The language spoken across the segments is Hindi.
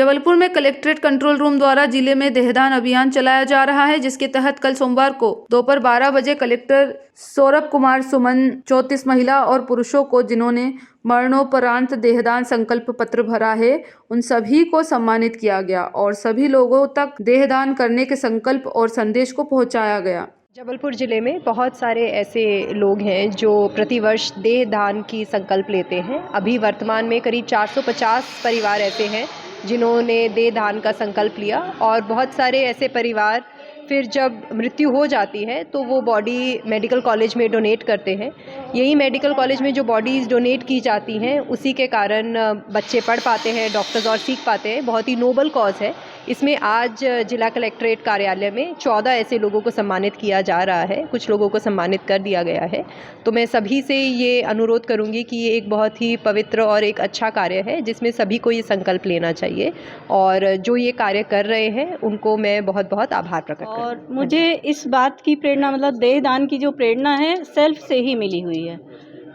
जबलपुर में कलेक्ट्रेट कंट्रोल रूम द्वारा जिले में देहदान अभियान चलाया जा रहा है, जिसके तहत कल सोमवार को दोपहर 12 बजे कलेक्टर सौरभ कुमार सुमन 34 महिला और पुरुषों को जिन्होंने मरणोपरांत देहदान संकल्प पत्र भरा है, उन सभी को सम्मानित किया गया और सभी लोगों तक देहदान करने के संकल्प और संदेश को पहुंचाया गया। जबलपुर ज़िले में बहुत सारे ऐसे लोग हैं जो प्रतिवर्ष देह दान की संकल्प लेते हैं। अभी वर्तमान में करीब 450 परिवार ऐसे हैं जिन्होंने देह दान का संकल्प लिया और बहुत सारे ऐसे परिवार फिर जब मृत्यु हो जाती है तो वो बॉडी मेडिकल कॉलेज में डोनेट करते हैं। यही मेडिकल कॉलेज में जो बॉडीज़ डोनेट की जाती हैं उसी के कारण बच्चे पढ़ पाते हैं, डॉक्टर्स और सीख पाते हैं। बहुत ही नोबल कॉज है। इसमें आज जिला कलेक्ट्रेट कार्यालय में 14 ऐसे लोगों को सम्मानित किया जा रहा है। कुछ लोगों को सम्मानित कर दिया गया है। तो मैं सभी से ये अनुरोध करूंगी कि ये एक बहुत ही पवित्र और एक अच्छा कार्य है जिसमें सभी को ये संकल्प लेना चाहिए और जो ये कार्य कर रहे हैं उनको मैं बहुत बहुत आभार प्रकट करती हूँ। और मुझे इस बात की प्रेरणा मतलब देह दान की जो प्रेरणा है सेल्फ से ही मिली हुई है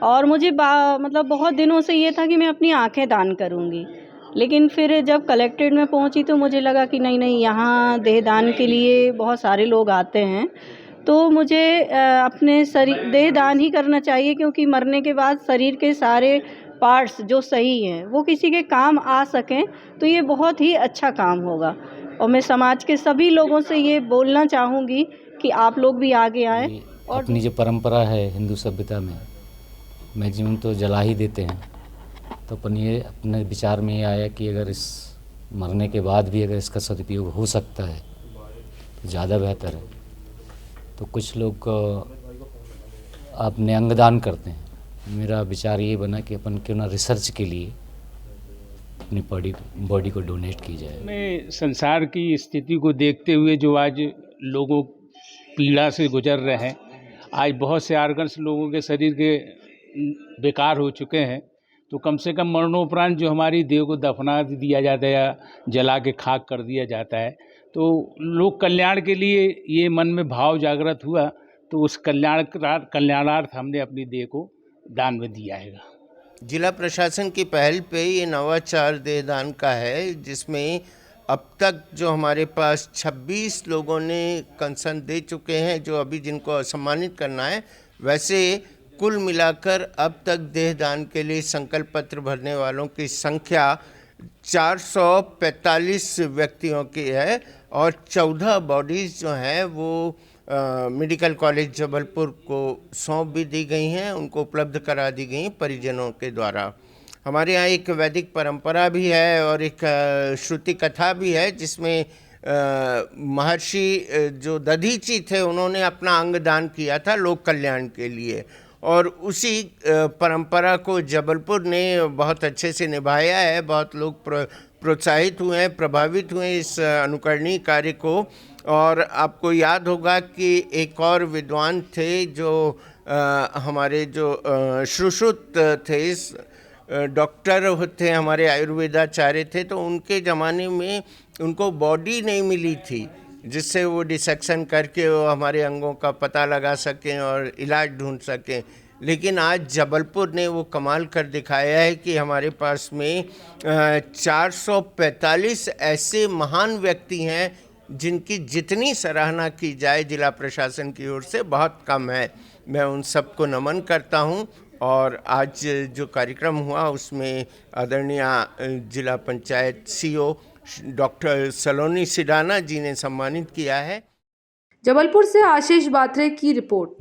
और मुझे मतलब बहुत दिनों से ये था कि मैं अपनी आंखें दान करूँगी, लेकिन फिर जब कलेक्ट्रेट में पहुंची तो मुझे लगा कि नहीं यहाँ देह दान के लिए बहुत सारे लोग आते हैं तो मुझे अपने शरीर देह दान ही करना चाहिए, क्योंकि मरने के बाद शरीर के सारे पार्ट्स जो सही हैं वो किसी के काम आ सकें तो ये बहुत ही अच्छा काम होगा। और मैं समाज के सभी लोगों से ये बोलना चाहूँगी कि आप लोग भी आगे आएँ। और अपनी जो परंपरा है हिंदू सभ्यता में मैक्सिमम तो जला ही देते हैं, तो अपने विचार में ये आया कि अगर इस मरने के बाद भी अगर इसका सदुपयोग हो सकता है तो ज़्यादा बेहतर है। तो कुछ लोग अपने अंगदान करते हैं। मेरा विचार ये बना कि अपन क्यों ना रिसर्च के लिए अपनी बॉडी को डोनेट की जाए। मैं संसार की स्थिति को देखते हुए जो आज लोगों पीड़ा से गुजर रहे हैं, आज बहुत से आर्गन्स लोगों के शरीर के बेकार हो चुके हैं, तो कम से कम मरणोपरांत जो हमारी देह को दफना दिया जाता है या जला के खाक कर दिया जाता है, तो लोक कल्याण के लिए ये मन में भाव जागृत हुआ, तो उस कल्याणार्थ हमने अपनी देह को दान में दिया है। जिला प्रशासन की पहल पे ये नवाचार देहदान का है, जिसमें अब तक जो हमारे पास 26 लोगों ने कंसर्न दे चुके हैं जो अभी जिनको सम्मानित करना है। वैसे कुल मिलाकर अब तक देहदान के लिए संकल्प पत्र भरने वालों की संख्या 445 व्यक्तियों की है और 14 बॉडीज़ जो हैं वो मेडिकल कॉलेज जबलपुर को सौंप भी दी गई हैं, उनको उपलब्ध करा दी गई परिजनों के द्वारा। हमारे यहाँ एक वैदिक परंपरा भी है और एक श्रुति कथा भी है जिसमें महर्षि जो दधीची थे उन्होंने अपना अंग दान किया था लोक कल्याण के लिए, और उसी परंपरा को जबलपुर ने बहुत अच्छे से निभाया है। बहुत लोग प्रोत्साहित हुए हैं, प्रभावित हुए इस अनुकरणीय कार्य को। और आपको याद होगा कि एक और विद्वान थे जो हमारे जो सुश्रुत थे, डॉक्टर थे, हमारे आयुर्वेदाचार्य थे, तो उनके ज़माने में उनको बॉडी नहीं मिली थी जिससे वो डिसेक्शन करके वो हमारे अंगों का पता लगा सकें और इलाज ढूंढ सकें। लेकिन आज जबलपुर ने वो कमाल कर दिखाया है कि हमारे पास में 445 ऐसे महान व्यक्ति हैं जिनकी जितनी सराहना की जाए जिला प्रशासन की ओर से बहुत कम है। मैं उन सबको नमन करता हूं। और आज जो कार्यक्रम हुआ उसमें आदरणीय जिला पंचायत सीओ डॉक्टर सलोनी सिडाना जी ने सम्मानित किया है। जबलपुर से आशीष बात्रे की रिपोर्ट।